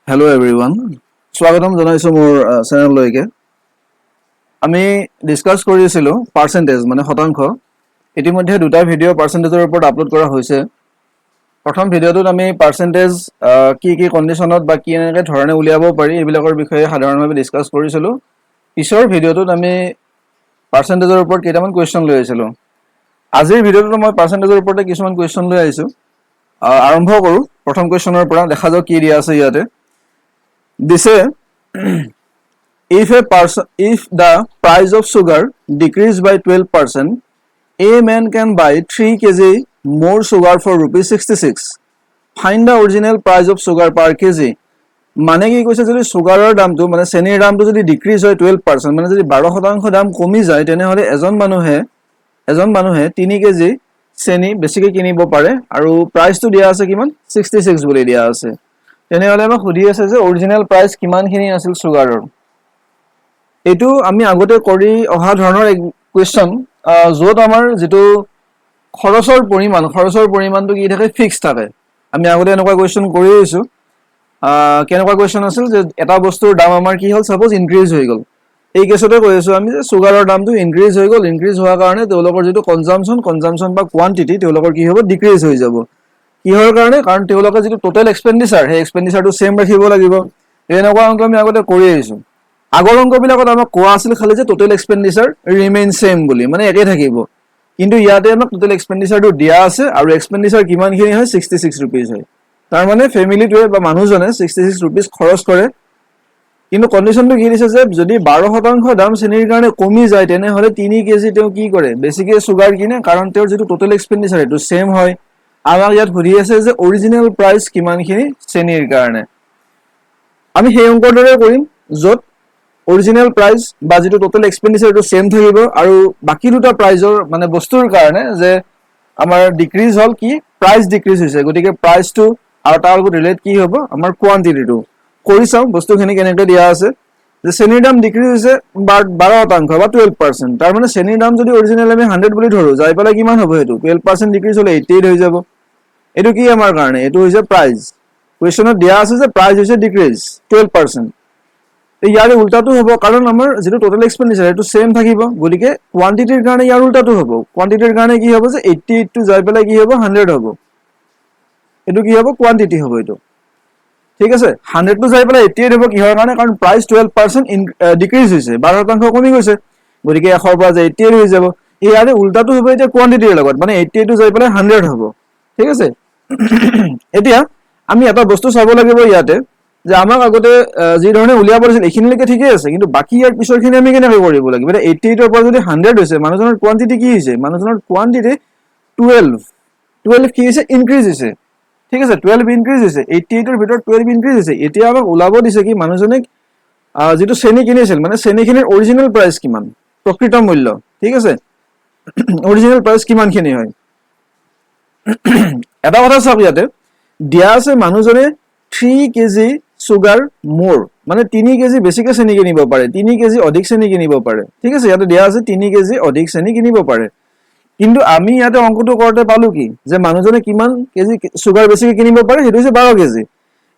Hello everyone. স্বাগতম জনাইছো মোৰ চেনেললৈকে। আমি ডিসকাস কৰিছিলো পাৰ্সেন্টেজ মানে শতাংশ। ইতিমধ্যে দুটা ভিডিও পাৰ্সেন্টেজৰ ওপৰত আপলোড কৰা হৈছে। প্ৰথম ভিডিওটোত আমি পাৰ্সেন্টেজ কি কি কন্ডিশনত বা কি এনেকৈ ধৰণে উলিয়াব পাৰি এইবিলাকৰ বিষয়ে সাধাৰণভাৱে ডিসকাস কৰিছিলো। পিছৰ ভিডিওটোত আমি পাৰ্সেন্টেজৰ ওপৰত কেইটামান কোৱেশ্চন লৈ আহিছিলো। আজিৰ ভিডিওটোত মই পাৰ্সেন্টেজৰ ওপৰতে কিছুমান কোৱেশ্চন লৈ আহিছো। আৰম্ভ কৰো প্ৰথম কোৱেশ্চনৰ পৰা দেখা যাওক কি দিয়া আছে ইয়াতে। This if the price of sugar decrease by 12%, a man can buy 3 kg more sugar for rupees 66. Find the original price of sugar per kg. মানে কি কৈছে যদি সুগাৰৰ দামটো মানে চেনিৰ দামটো যদি ডিক্ৰিজ হয় 12% মানে যদি 12% দাম কমি যায় তেনেহলে এজন মানুহে 3 কেজি চেনি বেছিকৈ কিনিব পাৰে আৰু প্ৰাইচটো দিয়া আছে কিমান 66 বুলি দিয়া আছে। তেনেহলে আমাক সুধি আছে যে অৰিজিনাল প্ৰাইস কিমানখিনি আছিল সুগাৰৰ। এটো আমি আগতে কৰি অহা ধৰণৰ এক কোৱেশ্চন যত আমাৰ যেটো খৰচৰ পৰিমাণটো কি থাকে ফিক্স থাকে। আমি আগতে এনেকুৱা কোৱেশ্চন কৰি আছো। কেনেকুৱা কোৱেশ্চন আছিল যে এটা বস্তুৰ দাম আমাৰ কি হল সাপোজ ইনক্ৰিজ হৈ গল। এই কেছতে কৈ আছো আমি যে সুগাৰৰ দামটো ইনক্ৰিজ হৈ গল। ইনক্ৰিজ হোৱাৰ কাৰণে তেওঁলোকৰ যেটো কনজাম্পশন বা কোৱান্টিটি তেওঁলোকৰ কি হ'ব ডিক্ৰিজ হৈ যাব। কিহৰ কাৰণে কাৰণ তেওঁলোকে যেটো টোটাল এক্সপেন্ডিচাৰ হে এক্সপেন্ডিচাৰটো সেম ৰাখিব লাগিব। এনেকুৱা অংক আমি আগতে কৰি আহিছো। আগৰ অংকবিলাকত আমাক কোৱা আছিল খালি যে টোটাল এক্সপেন্ডিচাৰ ৰিমেইন সেম বুলি মানে একে থাকিব। কিন্তু ইয়াতে আমাক টোটাল এক্সপেন্ডিচাৰটো দিয়া আছে আৰু এক্সপেন্ডিচাৰ কিমানখিনি হয় 66 रुपीस হয়। তাৰ মানে ফ্যামিলিটোৱে বা মানুহজনে 66 रुपीस খৰচ কৰে। কিন্তু কন্ডিশনটো কি দিছে যে যদি 12% দাম চেনিৰ কাৰণে কমি যায় তেনেহলে 3 কেজি তেওঁ কি কৰে বেছিকৈ সুগাৰ কিনে কাৰণ তেওঁৰ যেটো টোটাল এক্সপেন্ডিচাৰ এটো সেম হয়। আমাক ইয়াত সুধি আছে যে অৰিজিনাল প্ৰাইস কিমানখিনি চেনিৰ কাৰণে। আমি সেই অংকটোৰে কৰিম যত অৰিজিনাল প্ৰাইস বা যেটো টোটাল এক্সপেন্ডিচাৰ এটো সেম থাকিব আৰু বাকি দুটা প্ৰাইজৰ মানে বস্তুৰ কাৰণে যে আমাৰ ডিক্ৰিজ হল কি প্ৰাইস ডিক্ৰিজ হৈছে গতিকে প্ৰাইসটো আৰু তাৰ লগত ৰিলেট কি হ'ব আমাৰ কোৱান্টিটিটো। কৰি চাও বস্তুখিনি কেনেকৈ দিয়া আছে যে চেনিৰ দাম ডিক্ৰিজ হৈছে 12% বা 12%। তাৰ মানে চেনিৰ দাম যদি অৰিজিনাল আমি 100 বুলি ধৰো যাই পেলাই কিমান হ'ব হেতু 12% ডিক্ৰিজ হলে 88 হৈ যাব। এটো কি আমাৰ কাৰণে এটো হৈছে প্ৰাইস। কোৱেশ্চনত দিয়া আছে যে প্ৰাইস হৈছে ডিক্ৰিজ 12%। ইয়াৰ উল্টাটো হ'ব কাৰণ আমাৰ যেটো টোটাল এক্সপেন্ডিচাৰ এটো সেম থাকিব গতিকে কোৱান্টিটিৰ কাৰণে ইয়াৰ উল্টাটো হ'ব। কোৱান্টিটিৰ কাৰণে কি হ'ব যে 88 টু যাই পেলাই কি হ'ব 100 হ'ব। এটো কি হ'ব কোৱান্টিটি হ'ব এটো। ঠিক আছে 100 টু যাই পেলাই 88 হ'ব কিহৰ কাৰণে কাৰণ প্ৰাইস 12% ডিক্ৰিজ হৈছে 12% কমি গৈছে গতিকে 100 পৰা যে 88 হৈ যাব। ইয়াৰ উল্টাটো হ'ব এটা কোৱান্টিটিৰ লগত মানে 88 টু যাই পেলাই 100 হ'ব। ঠিক আছে এতিয়া আমি এটা বস্তু চাব লাগিব ইয়াতে যে আমাক আগতে যি ধৰণে উলিয়াব দিছিল এখিনিলৈকে ঠিকই আছে কিন্তু বাকি ইয়াৰ পিছৰখিনি আমি কেনেকৈ কৰিব লাগিব। এটা 88 ৰ পৰা যদি 100 হৈছে মানুহজনৰ কোৱান্টিটি কি হৈছে মানুহজনৰ কোৱান্টিটি 12 কি হৈছে ইনক্ৰিজ হৈছে। ঠিক আছে 12 ইনক্ৰিজ হৈছে 88 ৰ ভিতৰত 12 ইনক্ৰিজ হৈছে। এতিয়া আমাক ওলাব দিছে কি মানুহজনে যেটো চেনি কিনিছিল মানে চেনিখিনিৰ অৰিজিনাল প্ৰাইস কিমান প্ৰকৃত মূল্য। ঠিক আছে অৰিজিনাল প্ৰাইস কিমানখিনি হয়। এটা কথা চাওক ইয়াতে দিয়া আছে মানুহজনে 3 কেজি সুগাৰ মোৰ মানে 3 কেজি বেছিকৈ চেনি কিনিব পাৰে 3 কেজি অধিক চেনি কিনিব পাৰে। ঠিক আছে ইয়াতে দিয়া আছে 3 কেজি অধিক চেনি কিনিব পাৰে। কিন্তু আমি ইয়াতে অংকটো কৰতে পালো কি যে মানুহজনে কিমান কেজি সুগাৰ বেছিকৈ কিনিব পাৰে হেতু হৈছে 12 কেজি।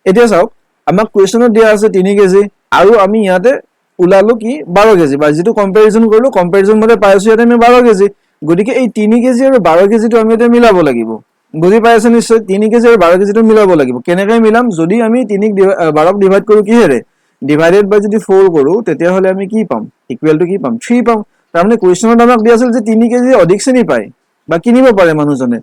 এতিয়া চাওক আমাক কোৱেশ্চনত দিয়া আছে 3 কেজি আৰু আমি ইয়াতে উলালো কি 12 কেজি বা যেটো কম্পাৰিজন কৰিলো কম্পাৰিজন মতে পাইছো ইয়াতে আমি 12 কেজি গতিকে এই 3 কেজি আৰু 12 কেজিটো আমি এটা মিলাব লাগিব। বুজি পাইছে নিশ্চয় 3 কেজি আৰু 12 কেজিটো মিলাব লাগিব। কেনেকৈ মিলাম যদি আমি 3 ক 12 ক ডিভাইড কৰো কিহেৰে ডিভাইডেড বাই যদি 4 কৰো তেতিয়া হলে আমি কি পাম ইকুৱেল টু কি পাম 3 পাম। তাৰ মানে কোৱেশ্চনত আমাক দিয়া আছিল যে 3 কেজি অধিক চেনি পায় বা কিনিব পাৰে মানুহজনে।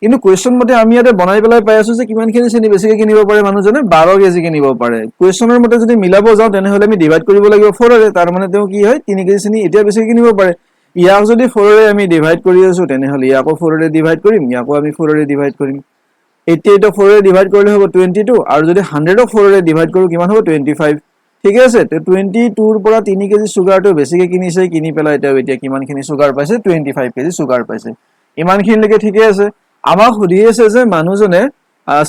কিন্তু কোৱেশ্চন মতে আমি ইয়াতে বনাই পেলাই পাই আছো যে কিমানখিনি চেনি বেছিকৈ কিনিব পাৰে মানুহজনে 12 কেজি কিনিব পাৰে। কোৱেশ্চনৰ মতে যদি মিলাব যাও তেনেহলে আমি ডিভাইড কৰিব লাগিব 4 ৰে। তাৰ মানে তেও কি হয় 3 কেজি চেনি এতিয়া বেছিকৈ কিনিব পাৰে। ইয়াক যদি 4 ৰে আমি ডিভাইড কৰি আছো তেনেহলে ইয়াকো 4 ৰে ডিভাইড কৰিম ইয়াকো আমি 4 ৰে ডিভাইড কৰিম। 88 ক 4 ৰে ডিভাইড কৰিলে হ'ব 22 আৰু যদি 100 ক 4 ৰে ডিভাইড কৰো কিমান হ'ব 25। ঠিক আছে তে 22 ৰ পৰা 3 কেজি সুগাৰটো বেছিকৈ কিনিছে কিনি পেলাই এতিয়া কিমানখিনি সুগাৰ পাইছে 25 কেজি সুগাৰ পাইছে। ইমানখিনিলৈকে ঠিকই আছে। আমাক সুধি আছে যে মানুহজনে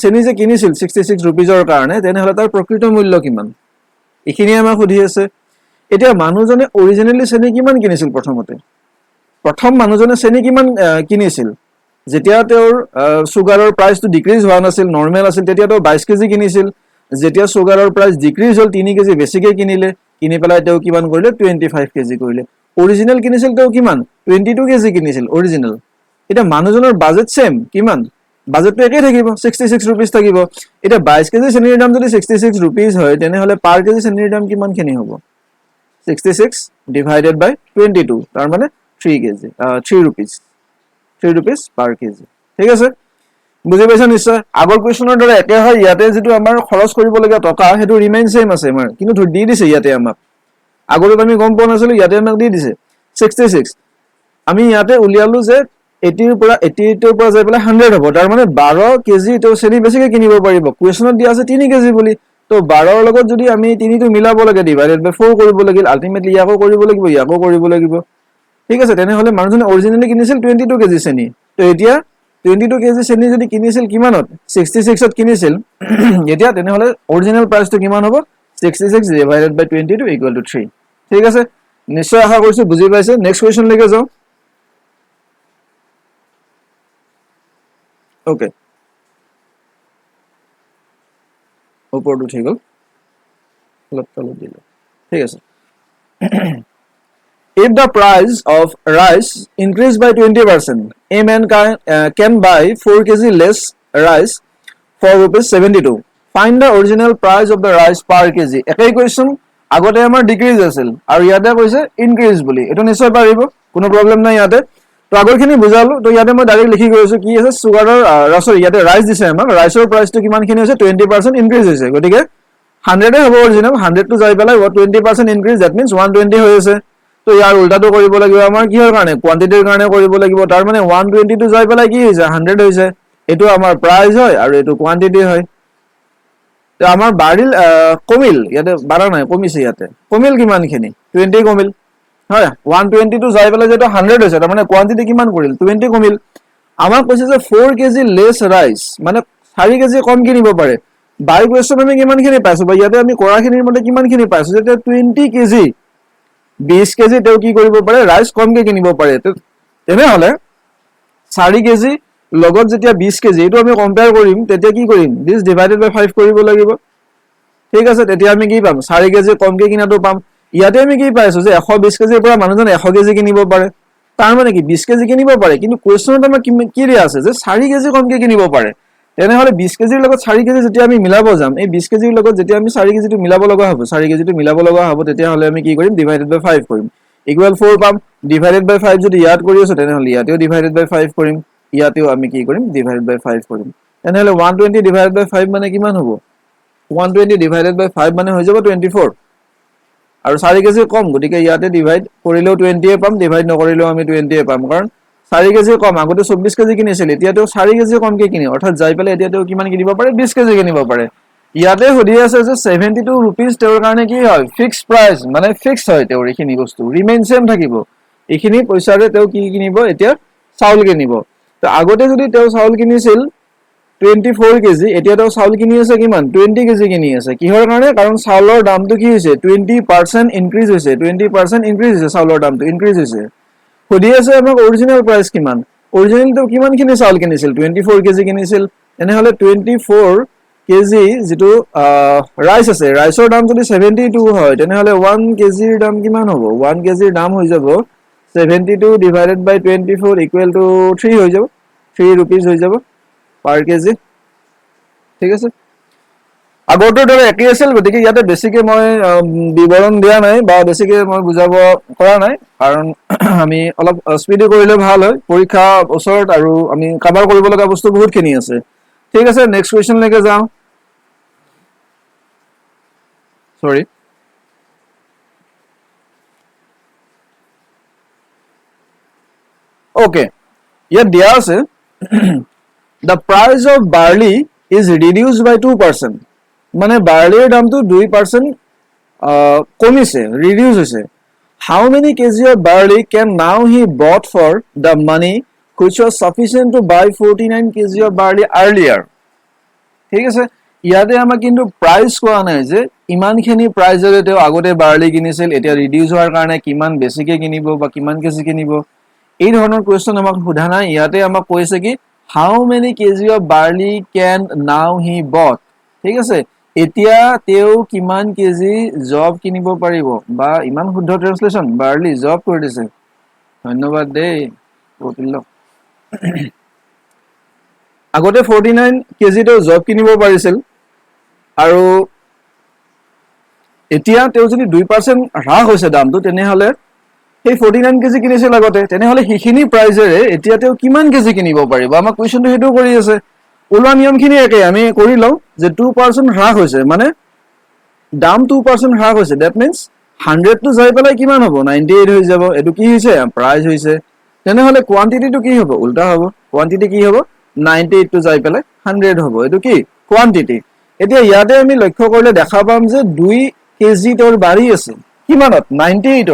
চেনি যে কিনিছিল 66 रुपीसৰ কাৰণে তেনেহলে তাৰ প্ৰকৃত মূল্য কিমান এখিনি আমাক সুধি আছে। এতিয়া মানুহজনে অৰিজিনালি চেনি কিমান কিনিছিল প্ৰথম মানুহজনে চেনি কিমান কিনিছিল যেতিয়া তেওঁৰ সুগাৰৰ প্ৰাইসটো ডিক্ৰিজ হোৱা নাছিল নৰমাল আছিল তেতিয়া তেওঁ 22 কেজি কিনিছিল। যেতিয়া সুগাৰৰ প্ৰাইচ ডিক্ৰিজ হ'ল 3 কেজি বেছিকৈ কিনিলে কিনি পেলাই তেওঁ কিমান কৰিলে 25 কেজি কৰিলে অৰিজিনাল কিনিছিল তেওঁ কিমান 22 কেজি কিনিছিল অৰিজিনাল এটা মানুহজনৰ বাজেট সেম কিমান বাজেটটো একেই থাকিব 66 रुपीस থাকিব এটা 22 কেজি চেনিৰ দাম যদি 66 रुपीस হয় তেনেহলে পাৰ কেজি চেনিৰ দাম কিমান খিনি হ'ব 66 divided by 22 তাৰ মানে 3 KG 3 rupees 3 rupees per KG ঠিক আছে বুজি পাইছা নিশ্চয় আগৰ কোৱেশ্চনৰ দৰে একে হয় ইয়াতে যেটো আমাৰ খৰচ কৰিব লগা টকা হেতু ৰিমেইন সেম আছে আমাৰ কিন্তু ধৰি দি দিছে ইয়াতে আমাক আগৰত আমি গম পোৱা নাছিলো ইয়াতে আমাক দি দিছে 66 আমি ইয়াতে উলিয়ালো যে 80 ৰ পৰা 88 ৰ পৰা যাই পেলাই 100 হ'ব তাৰ মানে 12 কেজি তো চেনি বেছিকৈ কিনিব পাৰিব কোৱেশ্চনত দিয়া আছে 3 কেজি বুলি তো 12 ৰ লগত যদি আমি 3 টো মিলাব লাগে ডিভাইডেড বাই 4 কৰিব লাগিল আলটিমেটলি ইয়াকো কৰিব লাগিব ঠিক আছে তেনেহলে মানুহজনে অৰিজিনালি কিনিছিল 22 কেজি চেনি তো এতিয়া 22 কেজি চেনি যদি কিনিছিল কিমানত 66 ত কিনিছিল এতিয়া তেনেহলে অৰিজিনাল প্ৰাইচটো কিমান হ'ব 66 divided by 22 equal to 3 ঠিক আছে নিশ্চয় আশা কৰিছো বুজি পাইছে নেক্সট কোৱেশ্চন লৈকে যাও ওকে ওপৰত উঠি গল অলপ তলত দিলো ঠিক আছে if the price of rice increase by 20% a man can buy 4 kg less rice for rupees 72 find the original price of the rice per kg একেই কোৱেশ্চন আগতে আমাৰ ডিক্ৰিজ আছিল আৰু ইয়াতে কৈছে ইনক্ৰিজ বুলি এটো নিশ্চয় পাৰিব কোনো প্ৰবলেম নাই ইয়াতে তো আগৰখিনি বুজালো তো ইয়াতে মই ডাইৰেক্ট লিখি গৈছো কি আছে সুগাৰৰ সৰি ইয়াতে ৰাইস দিছে আমাক ৰাইসৰ প্ৰাইসটো কিমান খিনি হৈছে 20% ইনক্ৰিজ হৈছে গতিকে 100 এ হ'ব অৰিজিনাল 100 টো যাই পেলাই 20% ইনক্ৰিজ দ্যাট মিন্স 120 হৈ আছে তো ইয়াৰ উল্টাটো কৰিব লাগিব আমাৰ কিহৰ কাৰণে কোৱান্টিটিৰ কাৰণে কৰিব লাগিব তাৰ মানে 120 টো যাই পেলাই কি হৈছে 100 হৈছে এটো আমাৰ প্ৰাইস হয় আৰু এটো কোৱান্টিটি হয় তো আমাৰ বাৰিল কমিল ইয়াতে বাৰা নাই কমিছে ইয়াতে কমিল কিমানখিনি 20 কমিল হয় 120 টো যাই পেলাই যেটো 100 হৈছে তাৰ মানে কোৱান্টিটি কিমান কৰিল 20 কমিল আমাৰ কৈছে যে 4 কেজি লেস ৰাইস মানে 4 কেজি কম কিনিব পাৰে বাই কোৱেশ্চন আমি কিমানখিনি পাইছো বা ইয়াতে আমি কৰাখিনিৰ মতে কিমানখিনি পাইছো যে 20 কেজি 20 কেজি তেও কি কৰিব পাৰে ৰাইস কমকে কিনিব পাৰে তেনেহলে 4 কেজি লগত যেতিয়া 20 কেজি এটো আমি কম্পেয়াৰ কৰিম তেতিয়া কি কৰিম 20 ডিভাইডেড বাই 5 কৰিব লাগিব ঠিক আছে তেতিয়া আমি কি পাম 4 কেজি কমকে কিনাটো পাম ইয়াতে আমি কি পাইছো যে 120 কেজিৰ পৰা মানুহজন 100 কেজি কিনিব পাৰে তাৰ মানে কি 20 কেজি কিনিব পাৰে কিন্তু কোৱেশ্চনত আমাৰ কি দিয়া আছে যে 4 কেজি কমকে কিনিব পাৰে তেনেহলে 20 কেজিৰ লগত 4 কেজি যেতিয়া আমি মিলাব যাম এই 20 কেজিৰ লগত যেতিয়া আমি 4 কেজিটো মিলাব লগা হ'ব 4 কেজিটো মিলাব লগা হ'ব তেতিয়া হলে আমি কি কৰিম ডিভাইডেড বাই 5 কৰিম ইকুৱেল 4 পাম ডিভাইডেড বাই 5 যদি ইয়াত কৰি আছে তেনেহলে ইয়াতেও ডিভাইডেড বাই 5 কৰিম ইয়াতেও আমি কি কৰিম ডিভাইডেড বাই 5 কৰিম তেনেহলে 120 ডিভাইডেড বাই 5 মানে কিমান হ'ব 120 ডিভাইডেড বাই 5 মানে হৈ যাব 24 আৰু 4 কেজি কম গতিকে ইয়াতে ডিভাইড কৰিলেও 20 এ পাম ডিভাইড নকৰিলেও আমি 20 এ পাম কাৰণ 4 কেজি কম আগতে 24 কেজি কিনিছিল এতিয়াতেও 4 কেজি কমকে কিনে অৰ্থাৎ যাই পেলে এতিয়াতেও কিমান কিনিব পাৰে 20 কেজি কিনিব পাৰে ইয়াতে হদি আছে যে 72 रुपीस তেওঁৰ কাৰণে কি হয় ফিক্স প্ৰাইস মানে ফিক্স হয় তেওঁৰ এখিনি বস্তু ৰিমেইন সেম থাকিব এখিনি পইচাৰে তেওঁ কি কিনিব এতিয়া চাউল কিনিব তো আগতে যদি তেওঁ চাউল কিনিছিল 24 কেজি এতিয়া তেওঁ চাউল কিনি আছে কিমান 20 কেজি কিনি আছে কিহৰ কাৰণে কাৰণ চাউলৰ দামটো কি হৈছে 20% ইনক্ৰিজ হৈছে 20% ইনক্ৰিজ হৈছে চাউলৰ দামটো ইনক্ৰিজ হৈছে হদি আছে আমাক অৰিজিনাল প্ৰাইস কিমান অৰিজিনাল তো কিমান কিনি চাউল কিনিছিল 24 কেজি কিনিছিল এনেহলে 24 কেজি যেটো ৰাইস আছে ৰাইসৰ দাম যদি 72 হয় তেনেহলে 1 কেজিৰ দাম কিমান হ'ব 1 কেজিৰ দাম হৈ যাব 72 divided by 24 equal to 3 হৈ যাব 3 rupees হৈ যাব per কেজি ঠিক আছে আগৰটো দৰে একেই আছিল গতিকে ইয়াতে বেছিকে মই বিৱৰণ দিয়া নাই বা বেছিকে মই বুজাব কৰা নাই কাৰণ আমি অলপ স্পিডি কৰিলে ভাল হয় পৰীক্ষা ওচৰত আৰু আমি কভাৰ কৰিব লগা বস্তু বহুতখিনি আছে ঠিক আছে নেক্সট কোৱেশ্চন লৈকে যাও সৰি okay ইয়াত দিয়া আছে the price of barley is reduced by 2% মানে barleyৰ দামটো 2% কমিছে reduce হৈছে how many kg of barley can now he bought for the money which was sufficient to buy 49 kg of barley earlier ঠিক আছে ইয়াতে আমাক কিন্তু প্রাইস কোৱা নাই যে ইমানখিনি প্ৰাইজৰে তেও আগতে বাৰ্লি কিনিছিল এতিয়া ৰিডিউস হোৱাৰ কাৰণে কিমান বেছিকে কিনিব বা কিমান কেজি কিনিব এই ধৰণৰ কোৱেশ্চন আমাক সোধা নাই ইয়াতে আমাক কৈছে কি how many kg of barley can now he bought ঠিক আছে এতিয়া তেও কিমান কেজি জব কিনিব পাৰিব বা ইমান শুদ্ধ ট্ৰান্সলেশন বাৰ্লি জব কৰি দিছে ধন্যবাদ দেই কৌটিল্য আগতে 49 কেজি তেও জব কিনিব পাৰিছিল আৰু এতিয়া তেও যদি 2% হ্ৰাস হৈছে দামটো তেনেহলে সেই 49 কেজি কিনিছিল আগতে তেনেহলে হিখিনি প্ৰাইজেৰে এতিয়া তেও কিমান কেজি কিনিব পাৰিব আমাক কোৱেশ্চনটো হেতু কৰি আছে ওলোৱা নিয়মখিনি একে আমি কৰি লও যে 2% হ্ৰাস হৈছে মানে দাম 2% হ্ৰাস হৈছে দ্যাট মিন্স 100 টু যাই পেলাই কিমান হ'ব 98 হৈ যাব এটো কি হৈছে প্ৰাইজ হৈছে তেনেহলে কোৱান্টিটিটো কি হ'ব উল্টা হ'ব কোৱান্টিটি কি হ'ব 98 টু যাই পেলাই 100 হ'ব এটো কি কোৱান্টিটি এতিয়া ইয়াতে আমি লক্ষ্য কৰিলে দেখা পাম যে 2 কেজি তোৰ বাঢ়ি আছে কিমানত 98ত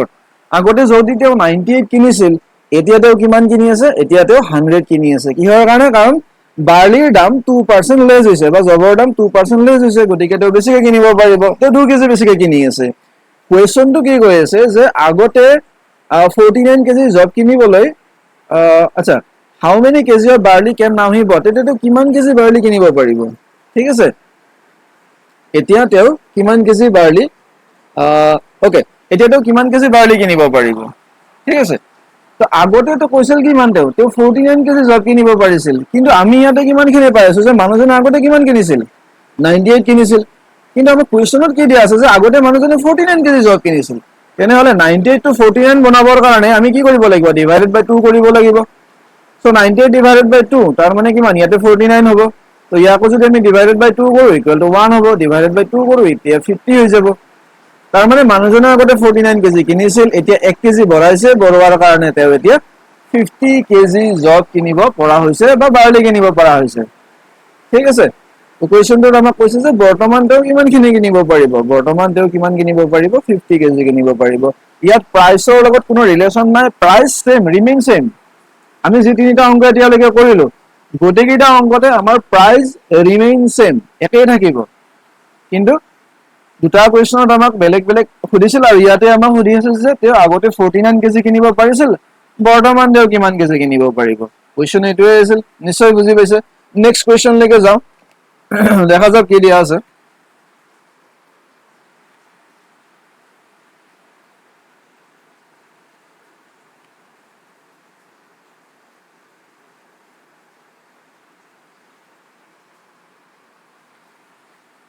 আগতে যদি তেও 98 কিনিছিল এতিয়া তেও কিমান কিনি আছে এতিয়া তেও 100 কিনি আছে কিহৰ কাৰণে কাৰণ বাৰ্লিৰ দাম 2% লেজ হৈছে বা জবৰ দাম 2% লেজ হৈছে গতিকে তেও বেছিকৈ কিনিব পাৰিব তেও 2 কেজি বেছিকৈ কিনি আছে কোৱেশ্চনটো কি কৈ আছে যে আগতে 49 কেজি জব কিনিবলৈ আচ্ছা হাউ মেনি কেজি অফ বাৰ্লি কেন নাও হি বট তেও কিমান কেজি বাৰ্লি কিনিব পাৰিব ঠিক আছে এতিয়া তেও কিমান কেজি বাৰ্লি ওকে এতিয়া তেও কিমান কেজি বাৰ্লি কিনিব পাৰিব ঠিক আছে তো আগতে তো কৈছিল কিমান তেও 49 কেজি জব কিনিব পাৰিছিল কিন্তু আমি ইয়াতে কিমান খিনি পাই আছো যে মানুহজনে আগতে কিমান কিনিছিল 98 কিনিছিল কিন্তু আমাৰ কোৱেশ্চনত কি দিয়া আছে যে আগতে মানুহজনে 49 কেজি জব কিনিছিল তেনেহলে 98 টু 49 বনাবৰ কাৰণে আমি কি কৰিব লাগিব ডিভাইডেড বাই 2 কৰিব লাগিব সো 98 ডিভাইডেড বাই 2 তাৰ মানে কিমান ইয়াতে 49 হ'ব তো ইয়াকো যদি আমি ডিভাইডেড বাই 2 কৰো ইকুৱেল টু 1 হ'ব ডিভাইডেড বাই 2 কৰো এতিয়া 50 হৈ যাব তাৰ মানে মানুহজনে আগতে 49 কেজি কিনিছিল এতিয়া 1 কেজি বঢ়াইছে বঢ়োৱাৰ কাৰণে তেও এতিয়া 50 কেজি জব কিনিব পৰা হৈছে বা বাৰ্লি কিনিব পৰা হৈছে ঠিক আছে কোৱেশ্চনটোত আমাক কৈছে যে বৰ্তমান তেও কিমানখিনি কিনিব পাৰিব বৰ্তমান তেও কিমান কিনিব পাৰিব 50 কেজি কিনিব পাৰিব ইয়াত প্ৰাইচৰ লগত কোনো ৰিলেচন নাই প্ৰাইচ সেম ৰিমেইন সেম আমি যি তিনিটা অংক এতিয়ালৈকে কৰিলো গোটেইকেইটা অংকতে আমাৰ প্ৰাইচ ৰিমেইন সেম একেই থাকিব কিন্তু দুটা কোৱেশ্চনত আমাক বেলেগ বেলেগ সুধিছিল আৰু ইয়াতে আমাক সুধি আছে যে তেও আগতে 49 কেজি কিনিব পাৰিছিল বৰ্তমান তেও কিমান কেজি কিনিব পাৰিব কোৱেশ্চন এটোৱে আছিল নিশ্চয় বুজি পাইছে নেক্সট কোৱেশ্চন লৈকে যাও দেখা যাওক কি দিয়া আছে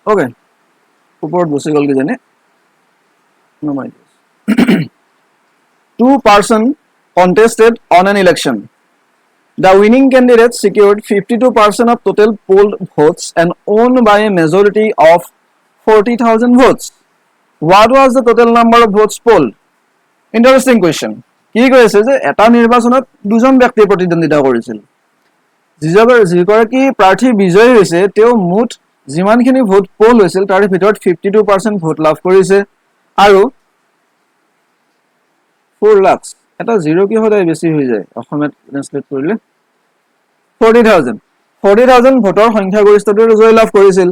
ওকে ওপৰত বসি গল কি জানে নমাই 2% contested on an election. The winning candidate secured 52% of total polled votes and won by a majority of 40,000 votes. What was the total number of votes polled? Interesting question. কি কৈছে যে এটা নিৰ্বাচনত দুজন ব্যক্তি প্ৰতিদ্বন্দ্বিতা কৰিছিল যিগৰাকী প্ৰাৰ্থী বিজয়ী হৈছে তেওঁ মুঠ যিমানখিনি ভোট পোল হৈছিল তাৰ ভিতৰত 52% ভোট লাভ কৰিছে আৰু 4 লাখ এটা জিৰো কি হয় বেছি হৈ যায় অসমত ট্ৰান্সলেট কৰিলে 40,000 ভোটৰ সংখ্যাগৰিষ্ঠতাৰ জয় লাভ কৰিছিল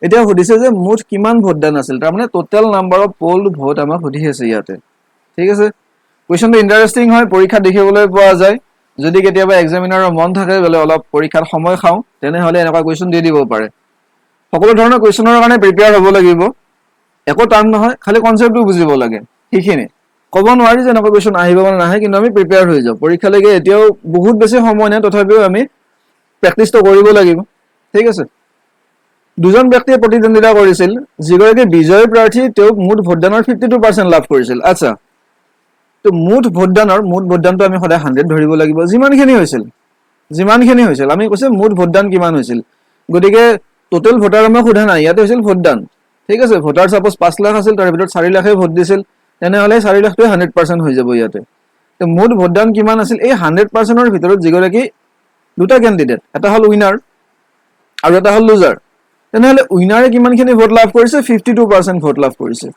এতিয়া সুধিছে যে মুঠ কিমান ভোটদান আছিল তাৰ মানে টোটাল নাম্বাৰ অফ পোলড ভোট আমাক সুধি আছে ইয়াতে ঠিক আছে কোৱেশ্চনটো ইন্টাৰেষ্টিং হয় পৰীক্ষা দেখিবলৈ পোৱা যায় যদি কেতিয়াবা এক্সামিনাৰৰ মন থাকে বলে অলপ পৰীক্ষাৰ সময় খাও তেনেহলে এনেকুৱা কোৱেশ্চন দি দিব পাৰে সকলো ধৰণৰ কোৱেশ্চনৰ কাৰণে প্ৰিপেয়াৰ হ'ব লাগিব একো টান নহয় খালি কনসেপ্টটো বুজিব লাগে ঠিকখিনি ক'ব নোৱাৰি যে এনেকুৱা কোৱেশ্চন আহিব বা নাহে কিন্তু আমি প্ৰিপেয়াৰ হৈ যাও পৰীক্ষালৈকে এতিয়াও বহুত বেছি সময় নাই তথাপিও আমি প্ৰেক্টিছটো কৰিব লাগিব ঠিক আছে দুজন ব্যক্তিয়ে প্ৰতিদ্বন্দ্বিতা কৰিছিল যিগৰাকী বিজয়ী প্ৰাৰ্থী তেওঁ মুঠ ভোটদানৰ 52% লাভ কৰিছিল আচ্ছা তো মুঠ ভোটদানটো আমি সদায় 100 ধৰিব লাগিব যিমানখিনি হৈছিল আমি কৈছে মুঠ ভোটদান কিমান হৈছিল গতিকে টোটাল ভোটাৰ আমাক সোধা নাই ইয়াতে হৈছিল ভোটদান ঠিক আছে ভোটাৰ সাপোজ 5 লাখ আছিল তাৰ ভিতৰত 4 লাখে ভোট দিছিল তেনেহলে 4 লাখটো 100% হৈ যাব ইয়াতে তো মুঠ ভোটদান কিমান আছিল এই 100% ৰ ভিতৰত যিগৰাকী দুটা ক্যান্ডিডেট এটা হল উইনাৰ আৰু এটা হল লুজাৰ তেনেহলে উইনাৰে কিমানখিনি ভোট লাভ কৰিছে 52% ভোট লাভ কৰিছে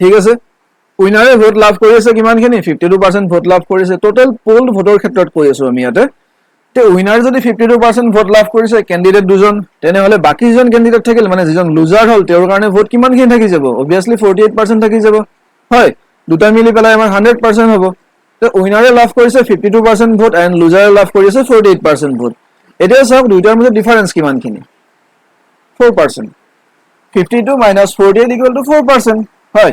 ঠিক আছে উইনাৰে ভোট লাভ কৰিছে কিমানখিনি 52% ভোট লাভ কৰিছে টোটাল পোলড ভোটৰ ক্ষেত্ৰত কৈ আছো আমি ইয়াতে তে উইনাৰ যদি 52% ভোট লাভ কৰিছে ক্যান্ডিডেট দুজন তেনেহলে বাকি জন ক্যান্ডিডেট থাকিল মানে যিজন লুজাৰ হল তেওঁৰ কাৰণে ভোট কিমানখিনি থাকি যাব obviously 48% থাকি যাব হয় দুটা মিলি পেলাই আমাৰ 100% হ'ব তো উইনাৰে লাভ কৰিছে 52% ভোট এন্ড লুজাৰে লাভ কৰিছে 48% ভোট এতিয়া চাওক দুইটাৰ মাজত ডিফাৰেন্স কিমানখিনি 4% 52 minus 48 equal to 4%. হয়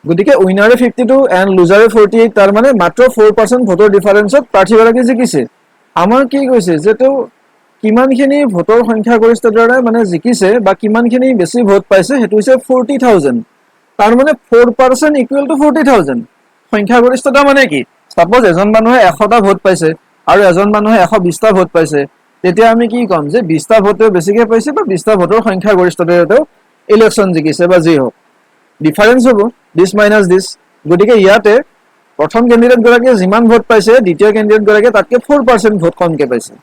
গতিকে উইনাৰে 52 এণ্ড লুজাৰে 48 তাৰ মানে মাত্ৰ 4% ভোটৰ ডিফাৰেন্সত প্ৰাৰ্থীগৰাকী জিকিছে আমাৰ কি কৈছে যে তেওঁ কিমানখিনি ভোটৰ সংখ্যাগৰিষ্ঠতাৰে মানে জিকিছে বা কিমানখিনি বেছি ভোট পাইছে সেইটো হৈছে 40000 তাৰ মানে 4% ইকুৱেল টু 40000 সংখ্যাগৰিষ্ঠতা মানে কি সাপোজ এজন মানুহে 100টা ভোট পাইছে আৰু এজন মানুহে 120টা ভোট পাইছে তেতিয়া আমি কি কম যে 20টা ভোটে বেছিকৈ পাইছে বা 20টা ভোটৰ সংখ্যাগৰিষ্ঠতাৰে তেওঁ ইলেকশ্যন জিকিছে বা যি হোক ডিফাৰেন্স হ'ব দিস মাইনাস দিস গতিকে ইয়াতে প্ৰথম ক্যান্ডিডেট গৰাকীয়ে যিমান ভোট পাইছে দ্বিতীয় ক্যান্ডিডেট গৰাকীয়ে তাতকৈ 4% ভোট কমকৈ পাইছে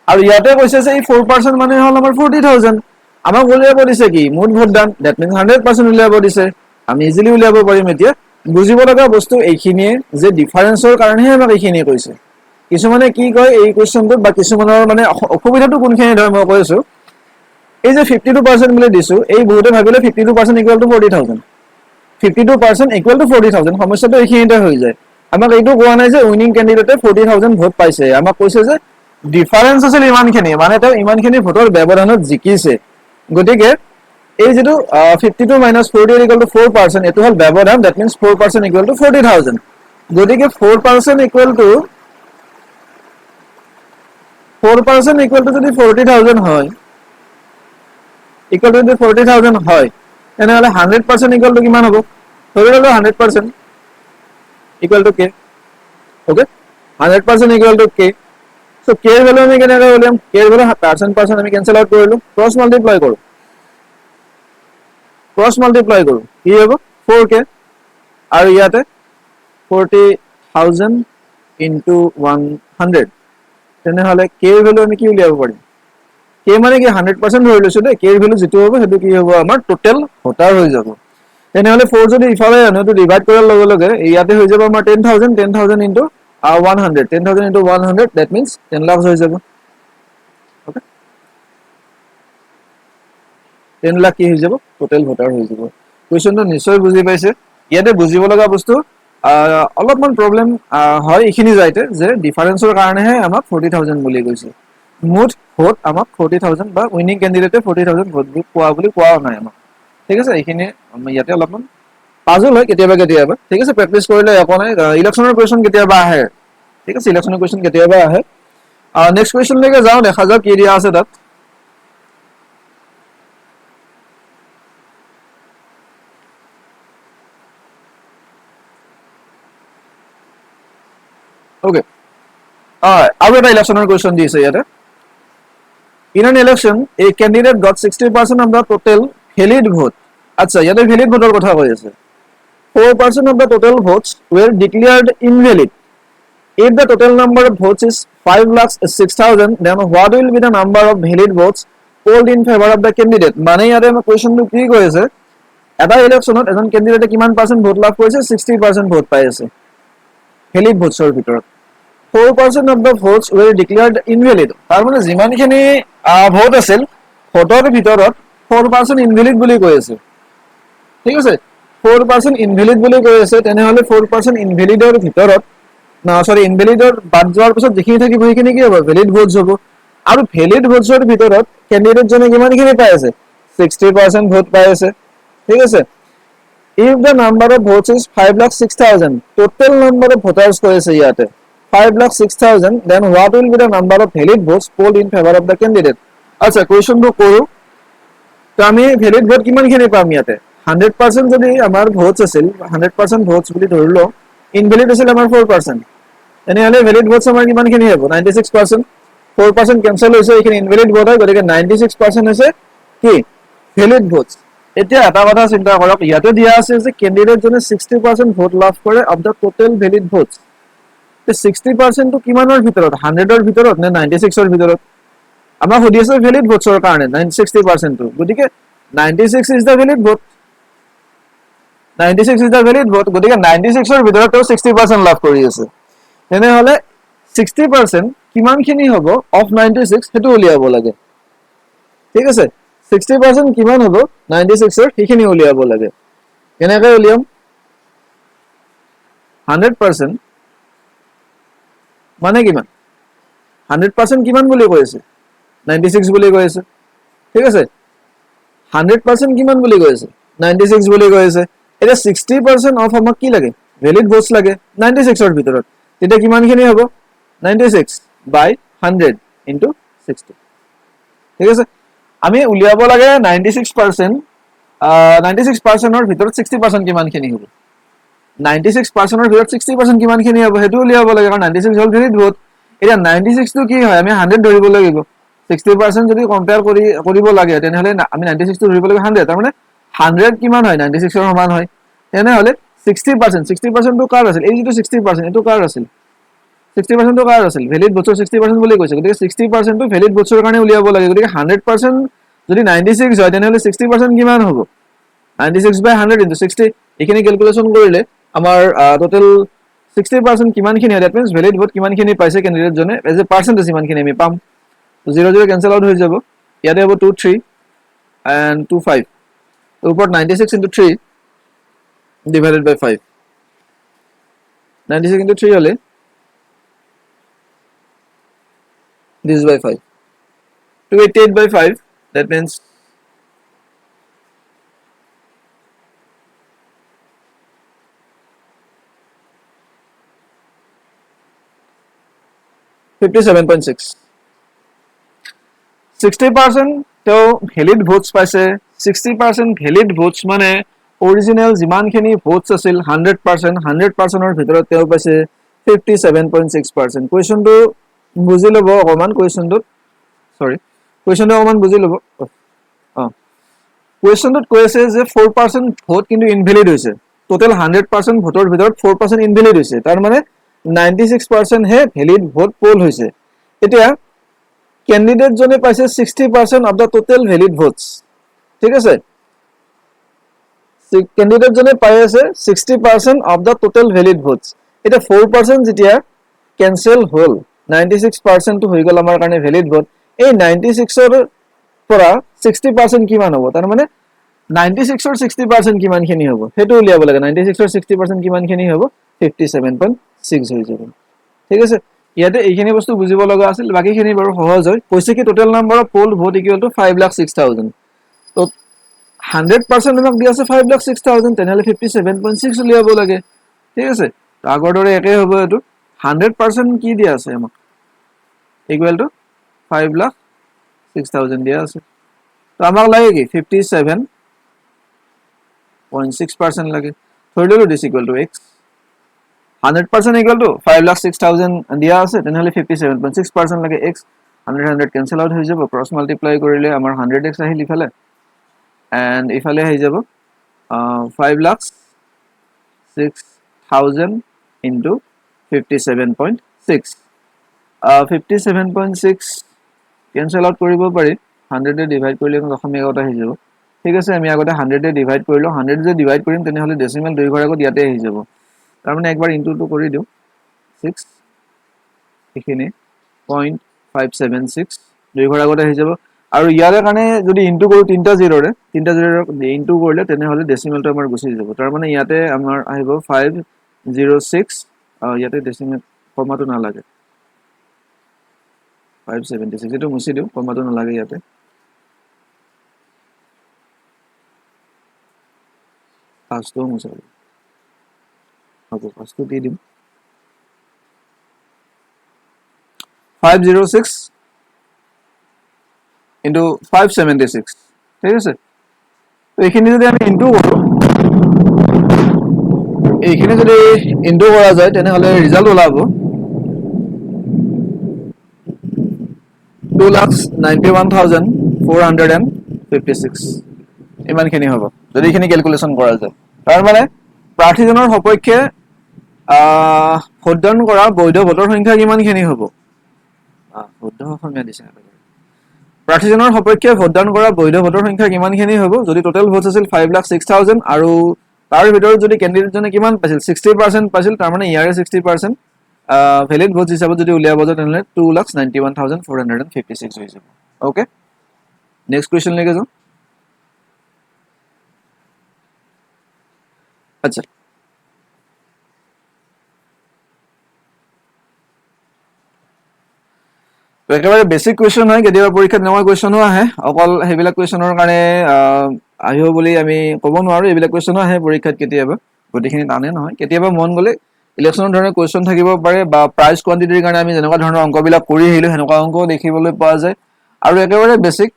আৰু ইয়াতে কৈছে যে এই 4% মানে হল আমাৰ 40000 আমাক উলিয়াব দিছে কি মুঠ ভোটদান দ্যাট মিন্স 100% উলিয়াব দিছে আমি ইজিলি উলিয়াব পাৰিম এতিয়া বুজিব লগা বস্তু এইখিনিয়ে যে ডিফাৰেন্সৰ কাৰণেহে আমাক এইখিনিয়ে কৈছে কিছুমানে কি কয় এই কোৱেশ্চনটো বা কিছুমানৰ মানে অসুবিধাটো কোনখিনি ধৰে মই কৈছো এই যে 52% বুলি দিছো এই বহুতে ভাবিলে 52% ইকুৱেল টু 40000 52% ইকুৱেল টু 40000 সমস্যাটো এইখিনিতে হৈ যায় আমাক এইটো কোৱা নাই যে উইনিং ক্যান্ডিডেটে 40000 ভোট পাইছে আমাক কৈছে যে ডিফাৰেন্স আছিল ইমানখিনি মানে তেওঁ ইমানখিনি ভোটৰ ব্যৱধানত জিকিছে গতিকে এই যেটো 52 minus 48 equal to 4% এটো হল ব্যবধান that means 4% equal to 40000 গতিকে 4% equal to 4% equal to যদি 40000 হয় equal to যদি 40000 হয় তেনেহলে 100% equal to কিমান হ'ব ধৰি ললো 100% equal to k okay 100% equal to k so k এর ভ্যালু আমি কেনেকৈ উলিয়াম k এর ভ্যালু % আমি ক্যান্সেল আউট কৰিলো ক্ৰস মাল্টিপ্লাই কৰো ক্ৰস মাল্টিপ্লাই কৰো কি হ'ব 4k আৰু ইয়াতে 40000 into 100 তেনেহলে k এৰ ভ্যালু আমি কি উলিয়াব পাৰিম k মানে কি 100% ধৰি লৈছো দে k এৰ ভ্যালু যেটো হ'ব সেটো কি হ'ব আমাৰ টোটাল ভোটাৰ হৈ যাব তেনেহলে 4 যদি ইফালে আনো তো ডিভাইড কৰাৰ লগে লগে ইয়াতে হৈ যাব আমাৰ 10000 into 100 10000 into 100 that means 10 lakh হৈ যাব ওকে 10 লাখ কি হৈ যাব টোটাল ভোটাৰ হৈ যাব কোৱেশ্চনটো নিশ্চয় বুজি পাইছে ইয়াতে বুজিব লগা বস্তু অলপমান প্ৰবলেম হয় এখিনি যাইতে যে ডিফাৰেন্সৰ কাৰণেহে আমাক 40000 বুলি কৈছে মুঠ ভোট আমাক 40000 বা উইনিং ক্যান্ডিডেটে 40000 ভোট পোৱা বুলি কোৱা নাই আমাক ঠিক আছে এখিনি আমি ইয়াতে অলপমান পাজল হয় কেতিয়াবা কেতিয়াবা ঠিক আছে প্ৰেক্টিস কৰিলে একো নাই ইলেকশনৰ কোৱেশ্চন কেতিয়াবা আহে ঠিক আছে ইলেকশনৰ কোৱেশ্চন কেতিয়াবা আহে নেক্সট কোৱেশ্চন লৈকে যাও দেখা যাওক কি দিয়া আছে তাত okay আৰু এটা ইলেকশনৰ কোৱেশ্চন দিছে ইয়াতে in an election a candidate got 60% of the total valid vote আচ্ছা ইয়াতে valid ভোটৰ কথা কৈ আছে 4% of the total votes were declared invalid if the total number of votes is 5,06,000 then what will be the number of valid votes polled in favor of the candidate মানে ইয়াতে মই কোৱেশ্চনটো কি কৈ আছে এটা ইলেকশনত এজন ক্যান্ডিডেটে কিমান পাৰ্চেন্ট ভোট লাভ কৰিছে 60% ভোট পাই আছে valid ভোটৰ ভিতৰত 4% of the votes were declared invalid তাৰ মানে যিমানখিনি ভোট আছিল ভোটৰ ভিতৰত 4% invalid বুলি কৈ আছে ঠিক আছে 4% invalid বুলি কৈ আছে তেনেহলে 4% invalidৰ ভিতৰত না সৰি invalidৰ বাদ যোৱাৰ পিছত যিখিনি থাকিব সেইখিনি কি হ'ব valid votes হ'ব আৰু valid votesৰ ভিতৰত ক্যান্ডিডেট জনে কিমানখিনি পাই আছে 60% ভোট পাই আছে ঠিক আছে if the number of votes is 5,06,000 total number of voters কৈছে ইয়াতে 5,06,000 then what will be the number of valid votes polled in favor of the candidate আচ্ছা কোৱেশ্চনটো কৰো তো আমি valid vote কিমানখিনি পাম ইয়াতে 100% যদি আমাৰ ভোটস আছিল 100% ভোটস বুলি ধৰিলো invalid আছিল আমাৰ 4% এনেহলে valid votes আমাৰ কিমানখিনি হ'ব 96% 4% ক্যান্সেল হৈছে এইখিনি invalid vote হয় গতিকে 96% হৈছে কি valid votes এতিয়া এটা কথা চিন্তা কৰক ইয়াতে দিয়া আছে যে ক্যান্ডিডেট জনে 60% ভোট লাভ কৰে of the total valid votes তে 60% তো কিমানৰ ভিতৰত 100 ৰ ভিতৰত নে 96 ৰ ভিতৰত আমাৰ সুধি আছে valid votes ৰ কাৰণে 60% তো গতিকে 96 is the valid vote 96 is the valid vote গতিকে 96 ৰ ভিতৰত তো 60% লাভ কৰি আছে তেনেহলে 60% কিমানখিনি হ'ব অফ 96 হেতু উলিয়াব লাগে ঠিক আছে 60% কিমান হ'ব 96 ৰ সেইখিনি উলিয়াব লাগে কেনেকৈ উলিয়াম 100% মানে কিমান 100% কিমান বুলি কৈছে 96 বুলি কৈছে ঠিক আছে 100% কিমান বুলি কৈছে 96 বুলি কৈছে এটা 60% অফ আমাক কি লাগে ভ্যালিড ভোটস লাগে 96 ৰ ভিতৰত তেতিয়া কিমানখিনি হ'ব 96 by 100 into 60 ঠিক আছে আমি উলিয়াব লাগে 96% 96% ৰ ভিতৰত 60% কিমানখিনি হ'ব 96% ৰ ভিতৰত 60% কিমানখিনি হ'ব হেতু উলিয়াব লাগে কাৰণ 96 হল ভ্যালিড ভোট এটা 96 টো কি হয় আমি 100 ধৰিব লাগিব 60% যদি কম্পেয়াৰ কৰিব লাগে তেনেহলে আমি 96 টো ধৰিব লাগে 100 তাৰ মানে 100 কিমান হয় 96 ৰ সমান হয় তেনেহলে 60% টো কাৰ আছিল এই যেটো 60% এটো কাৰ আছিল 60% টো কাৰ আছিল ভ্যালিড ভোটৰ 60% বুলি কৈছে গতিকে 60% টো ভ্যালিড ভোটৰ কাৰণে উলিয়াব লাগে গতিকে 100% যদি 96 হয় তেনেহলে 60% কিমান হ'ব 96 by 100 into 60 এখিনি ক্যালকুলেশন কৰিলে আমাৰ টোটাল 60% কিমানখিনি হয় দ্যাট মিন্স ভ্যালিড ভোট কিমানখিনি পাইছে ক্যান্ডিডেট জনে এজ এ পার্সেন্টেজ কিমানখিনি আমি পাম 0 ক্যান্সেল আউট হৈ যাব ইয়াতে হ'ব 2 3 and 2 5 তো উপর 96 into 3 divided by 5 96 into 3 হলে this is by 5 288 by 5 that means 57.6 60% তো ভ্যালিড ভোটস পাইছে 60% ভ্যালিড ভোটস মানে অৰিজিনাল যিমানখিনি ভোটস আছিল 100% 100% ৰ ভিতৰত তেও পাইছে 57.6% কোৱেশ্চনটো বুজি লব অকমান কোৱেশ্চনটো কোৱেশ্চনটো অকমান বুজি লব কোৱেশ্চনটোত কৈ আছে যে 4% ভোট কিন্তু ইনভ্যালিড হৈছে টোটাল 100% ভোটৰ ভিতৰত 4% ইনভ্যালিড হৈছে তাৰ মানে 96% হে ভ্যালিড ভোট পোল হৈছে এতিয়া ক্যান্ডিডেট জনে পাইছে 60% of the total valid votes ঠিক আছে ক্যান্ডিডেট জনে পাই আছে 60% of the total valid votes এটা 4% যেতিয়া ক্যান্সেল হল 96% টো হৈ গল আমাৰ কাৰণে ভ্যালিড ভোট এই 96 ৰ পৰা 60% কিমান হ'ব তাৰ মানে 96 ৰ 60% কিমানখিনি হ'ব হেতু উলিয়াব লাগে 96 ৰ 60% কিমানখিনি হ'ব 57.6 হৈ যাব ঠিক আছে ইয়াতে এইখিনি বস্তু বুজিব লগা আছিল বাকিখিনি বাৰু সহজ হয় কৈছে কি total number of poll vote equal to 5,06,000 তো 100% আমাক দি আছে 5,06,000 তেনেহলে 57.6 উলিয়াব লাগে ঠিক আছে তো আগৰ দৰে একে হ'ব এটো 100% কি দি আছে আমাক ইকুৱেল টু 5,06,000 দিয়া আছে তো আমাক লাগে কি 57.6% লাগে ধৰি ললো this equal to x 100% equal to 5,06,000 দিয়া আছে তেনেহলে 57.6% লাগে x 100 cancel out হৈ যাব cross multiply কৰিলে আমাৰ 100x আহিল ইফালে and ইফালে হৈ যাব 5,06,000 into 57.6 57.6 cancel out কৰিব পাৰি 100 এ ডিভাইড কৰিলে অসমীয়া কথা হৈ যাব ঠিক আছে আমি আগতে 100 এ ডিভাইড কৰিলো 100 যে ডিভাইড কৰিম তেনেহলে ডেসিমেল দুই ঘৰ আগত ইয়াতে আহি যাব তাৰ মানে একবাৰ ইনটু টু কৰি দিও 6 এখানে 0.576 দুই ঘৰ আগত আহি যাব আৰু ইয়াৰে কাৰণে যদি ইনটু কৰো তিনটা জিৰোৰে ইনটু কৰিলে তেনেহলে ডেসিমেলটো আমাৰ গুছি যাব তাৰ মানে ইয়াতে আমাৰ আহিব 506 ইয়াতে ডেসিমেল কমাটো না লাগে 576 এটো মুছি দিও কমাটো না লাগে ইয়াতে পাঁচটো মুছাব হ'ব পাঁচটো দি দিম 506 into 576 ঠিক আছে তো এখানে যদি আমি ইনটু কৰো এইখানে যদি ইনটু কৰা যায় তেনেহলে ৰিজাল্ট ওলাব 2,91,456 ইমানখিনি হ'ব যদি এখিনি ক্যালকুলেশন কৰা যায় তাৰ মানে প্ৰাৰ্থীজনৰ সপক্ষে ভোটদান কৰা বৈধ ভোটৰ সংখ্যা কিমানখিনি হ'ব বৈধ অসমীয়া দিছে প্ৰাৰ্থীজনৰ সপক্ষে ভোটদান কৰা বৈধ ভোটৰ সংখ্যা কিমানখিনি হ'ব যদি টোটাল ভোটস আছিল 5,06,000 আৰু তাৰ ভিতৰত যদি ক্যান্ডিডেট জনে কিমান পাইছিল 60% পাইছিল তাৰ মানে ইয়াৰে 60% ভ্যালিড ভোটস হিচাপত যদি উলিয়াব যায় তেনেহলে 2,91,456 হৈ যাব ওকে নেক্সট কোৱেশ্চন লৈকে যাও আচ্ছা তো একেবাৰে বেসিক কোৱেশ্চন হয়, কেতিয়াবা পৰীক্ষাত এনেকুৱা কোৱেশ্চনো আহে, অকল সেইবিলাক কোৱেশ্চনৰ কাৰণে আহিব বুলি আমি ক'ব নোৱাৰো। এইবিলাক কোৱেশ্চনো আহে পৰীক্ষাত কেতিয়াবা, গোটেইখিনি টানে নহয়। কেতিয়াবা মন গ'লে ইলেকশ্যনৰ ধৰণে কোৱেশ্চন থাকিব পাৰে, বা প্ৰাইজ কোৱান্টিটিৰ কাৰণে আমি যেনেকুৱা ধৰণৰ অংকবিলাক কৰি আহিলো সেনেকুৱা অংকও দেখিবলৈ পোৱা যায়। আৰু একেবাৰে বেসিক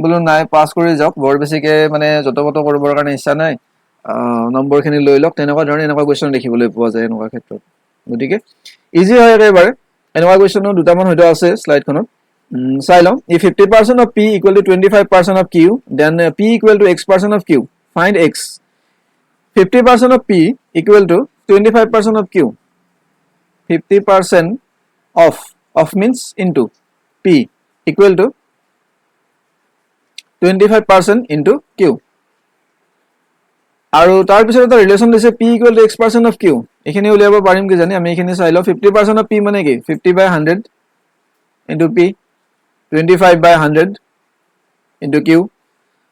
বোলো নাই পাছ কৰি যাওক, বৰ বেছিকে মানে যত কৰিবৰ কাৰণে ইচ্ছা নাই, নম্বৰখিনি লৈ লওক, তেনেকুৱা ধৰণে এনেকুৱা কুৱেশ্যন দেখিবলৈ পোৱা যায় এনেকুৱা ক্ষেত্ৰত। গতিকে ইজি হয় একেবাৰে। এনেকুৱা কুৱেশ্যনো দুটামান হয়তো আছে শ্লাইডখনত, চাই লওঁ। if 50% of p equal to 25% of q, then p equal to x% of q, find x. 50% of p equal to 25% of q. 50% of means into p equal to 25% into q. আৰু তাৰ পিছত এটা ৰিলেশ্যন দিছে p equal to x% of q. এইখিনি উলিয়াব পাৰিম কি জানি, আমি এইখিনি চাই লওঁ। 50% of p মানে কি, 50/100 into p, 25/100 into q.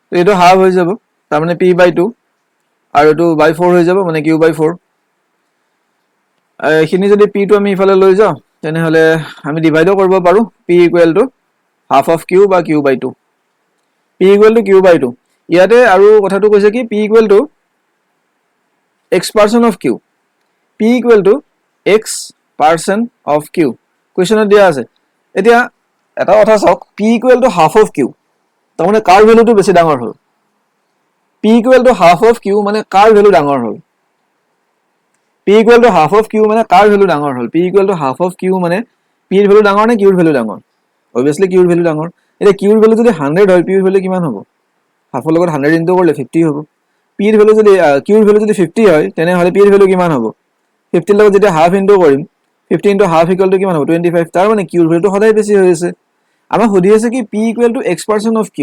তো এইটো হাফ হৈ যাব, তাৰ মানে p/2, আৰু এইটো by4 হৈ যাব, মানে q/4। এইখিনি যদি p টো আমি ইফালে লৈ যাওঁ, তেনেহ'লে আমি ডিভাইডো কৰিব পাৰো, p equal to half of q বা q/2, p equal to q/2। ইয়াতে আৰু কথাটো কৈছে কি p equal to x% of q, p equal to x% of q কুৱেশ্যনত দিয়া আছে। এতিয়া এটা কথা চাওক, p equal to half of q, তাৰমানে কাৰ ভেলুটো বেছি ডাঙৰ হ'ল। p equal to half of q মানে কাৰ ভেলু ডাঙৰ হ'ল। p equal to half of q মানে কাৰ ভেলু ডাঙৰ হ'ল। p equal to half of q মানে p ৰ ভেলু ডাঙৰ নে q ৰ ভেলু ডাঙৰ? অবভিয়াছলি q ৰ ভেলু ডাঙৰ। এতিয়া q ৰ ভেলু যদি 100 হয়, p ৰ ভেলু কিমান হ'ব? হাফৰ লগত 100 ইনটু কৰিলে 50 হ'ব। p ৰ ভেলু যদি q ৰ ভেলু যদি 50 হয়, তেনেহ'লে p ৰ ভেলু কিমান হ'ব? 50 ৰ লগত যেতিয়া হাফ ইনটু কৰিম, 50 ইনটু হাফ ইকুৱেল টু কিমান হ'ব? 25। তাৰ মানে q ৰ ভেলুটো সদায় বেছি হৈ আছে। আমাক সুধি আছে কি p equal to x% of q,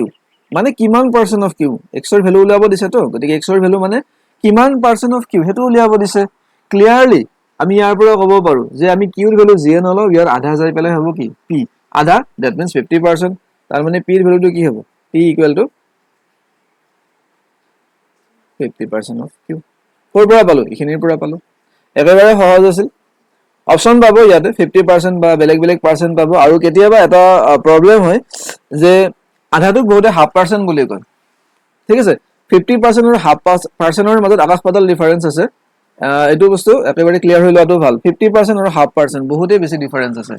মানে কিমান পাৰ্চেন্ট অফ q। x ৰ ভেলু উলিয়াব দিছে তো, গতিকে x ৰ ভেলু মানে কিমান পাৰ্চেন্ট অফ q সেইটো উলিয়াব দিছে। ক্লিয়াৰলি আমি ইয়াৰ পৰা ক'ব পাৰো যে আমি q ৰ ভেলু যিয়ে নলওঁ, ইয়াৰ আধা যাই পেলাই হ'ব কি p, আধা, দ্যাট মিন্স 50%। তাৰ মানে p ৰ ভেলুটো কি হ'ব? p equal to 50% of q। ক'ৰ পৰা পালো? এইখিনিৰ পৰা পালো। একেবাৰে সহজ আছিল। অপশ্যন পাব ইয়াতে 50% বা বেলেগ বেলেগ পাৰ্চেন্ট পাব। আৰু কেতিয়াবা এটা প্ৰব্লেম হয় যে আধাটোক বহুতে হাফ পাৰ্চেন্ট বুলি কয়, ঠিক আছে। 50% আৰু হাফ পাৰ্চেন্টৰ মাজত আকাশ পাতাল ডিফাৰেন্স আছে। এইটো বস্তু একেবাৰে ক্লিয়াৰ হৈ লোৱাটো ভাল। 50% আৰু হাফ পাৰ্চেন্ট বহুতেই বেছি ডিফাৰেন্স আছে।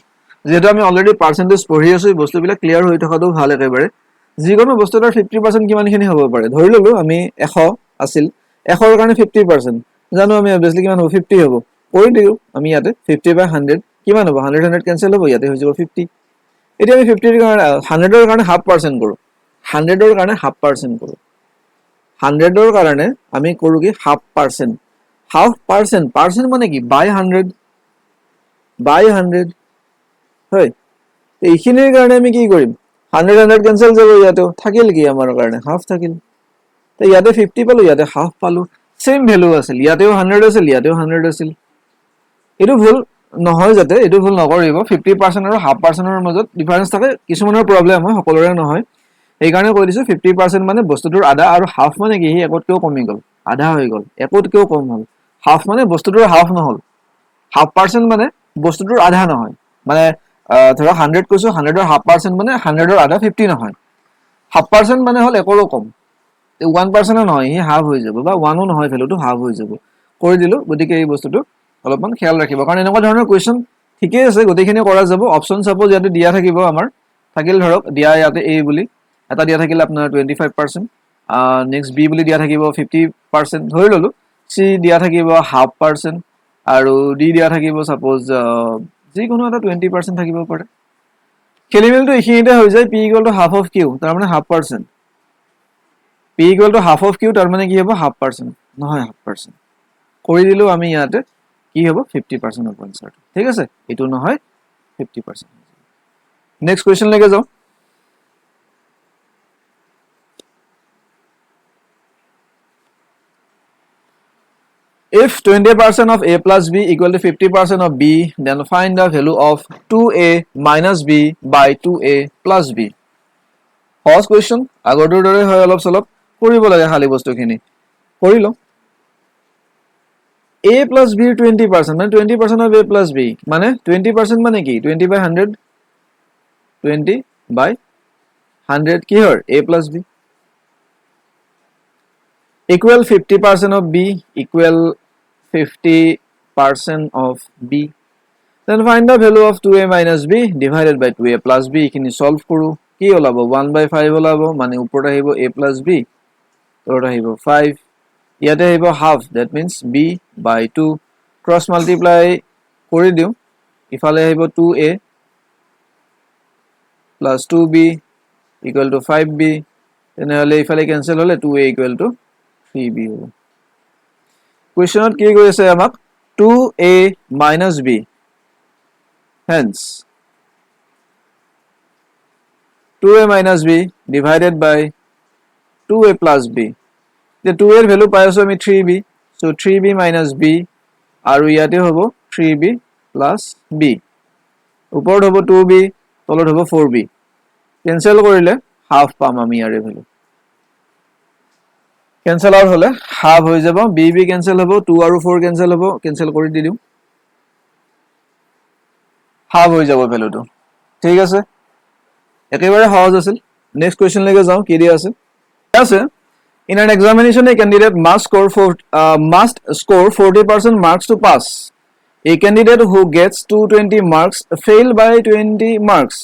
যিহেতু আমি অলৰেডি পাৰ্চেন্টেজ পঢ়ি আছো, এই বস্তুবিলাক ক্লিয়াৰ হৈ থকাটো ভাল একেবাৰে। যিকোনো বস্তু এটাৰ 50% কিমানখিনি হ'ব পাৰে? ধৰি ললো আমি 100 আছিল, 100ৰ কাৰণে 50% জানো আমি অবভিয়াছলি কিমান হ'ব? 50 হ'ব। কৰি দিওঁ আমি ইয়াতে 50/100 কিমান হ'ব? 100 কেনচেল হ'ব, ইয়াতে হৈ যাব 50। এতিয়া আমি 50ৰ কাৰণে 100ৰ কাৰণে হাফ পাৰ্চেন্ট কৰোঁ। 100ৰ কাৰণে হাফ পাৰ্চেন্ট কৰোঁ। 100ৰ কাৰণে আমি কৰোঁ কি half percent. Half percent, percent মানে কি? বাই 100, বাই 100 হয়। এইখিনিৰ কাৰণে আমি কি কৰিম? 100 কেনচেল যাব, ইয়াতেও থাকিল কি আমাৰ কাৰণে? হাফ থাকিল। ইয়াতে 50 পালো, ইয়াতে হাফ পালো। সেম ভেলু আছিল, ইয়াতেও 100 আছিল, ইয়াতেও 100 আছিল। এইটো ভুল নহয়, যাতে এইটো ভুল নকৰিব। 50% আৰু হাফ পাৰ্চেন্টৰ মাজত ডিফাৰেন্স থাকে, কিছুমানৰ প্ৰব্লেম হয়, সকলোৰে নহয়। সেইকাৰণে কৈ দিছো 50% মানে বস্তুটোৰ আধা, আৰু হাফ মানে কি? সি একতকেও কমি গ'ল, আধা হৈ গ'ল, একতকেও কম হ'ল। হাফ মানে বস্তুটোৰ হাফ নহ'ল। হাফ পাৰ্চেন্ট মানে বস্তুটোৰ আধা নহয়। মানে ধৰক 100 কৈছো, 100ৰ হাফ পাৰ্চেন্ট মানে 100ৰ আধা 50 নহয়। হাফ পাৰ্চেন্ট মানে হ'ল একৰো কম। 1% নহয়, সি হাফ হৈ যাব, বা 1ও নহয়, ভেলুটো হাফ হৈ যাব। কৰি দিলো। গতিকে এই বস্তুটো অলপমান খেয়াল ৰাখিব, কাৰণ এনেকুৱা ধৰণৰ কুৱেশ্যন ঠিকেই আছে, গোটেইখিনি কৰা যাব। অপশ্যন চাপোজ ইয়াতে দিয়া থাকিব, আমাৰ থাকিল ধৰক দিয়া ইয়াতে a বুলি এটা দিয়া থাকিল আপোনাৰ 25%, নেক্সট b বুলি দিয়া থাকিব 50%, ধৰি ললো। c দিয়া থাকিব হাফ পাৰ্চেন্ট, আৰু d দিয়া থাকিব চাপোজ যিকোনো এটা 20% থাকিব পাৰে। খেলি মেলিটো এইখিনিতে হৈ যায়। p equal to half of q, তাৰ মানে half percent. p equal to half of q, তাৰ মানে কি হ'ব? হাফ পাৰ্চেন্ট নহয়, হাফ পাৰ্চেন্ট। কৰি দিলো আমি ইয়াতে, কি হ'ব? 50% of answer, ঠিক আছে। এইটো নহয়, 50%। নেক্সট কুৱেশ্যন লৈকে যাওঁ। If 20% of a plus b equal to 50% of b, then find the value of 2a minus b by 2a plus b. সহজ কুৱেশ্যন, আগৰটোৰ দৰে হয়, অলপ চলপ কৰিব লাগে খালি বস্তুখিনি। কৰি লওঁ। a plus b ৰ 20% মানে 20% of a plus b, মানে 20% মানে কি? 20/100 20/100 কি হয় a plus b equal 50% of b equal 50% of b. Then find the value of 2a minus b divided by 2a plus b. এইখিনি solve কৰো কি ওলাব 1/5 ওলাব মানে ওপৰত আহিব a plus b তলত আহিব 5 ইয়াতে আহিব half that means b by 2 cross multiply কৰি দিও ইফালে আহিব 2a plus 2b equal to 5b তেনেহলে ইফালে cancel হলে 2a equal to 3b হ'ব কোৱেশ্চনত কি কৈছে আমাক 2a minus b hence 2a minus b divided by 2a plus b the 2a এর ভ্যালু পাই আছো আমি 3b so 3b minus b আৰু ইয়াতে হ'ব 3b plus b ওপৰত হ'ব 2b তলত হ'ব 4b cancel কৰিলে half পাম আমি ইয়াৰে ভ্যালু cancel out হলে half হৈ যাব b cancel হ'ব 2 আৰু 4 cancel হ'ব cancel কৰি দিলু half হৈ যাব ভ্যালুটো ঠিক আছে একেবাৰে সহজ আছিল নেক্সট কোৱেশ্চন লৈকে যাও কি দিয়া আছে in an examination a candidate must score 40% marks to pass a candidate who gets 220 marks fail by 20 marks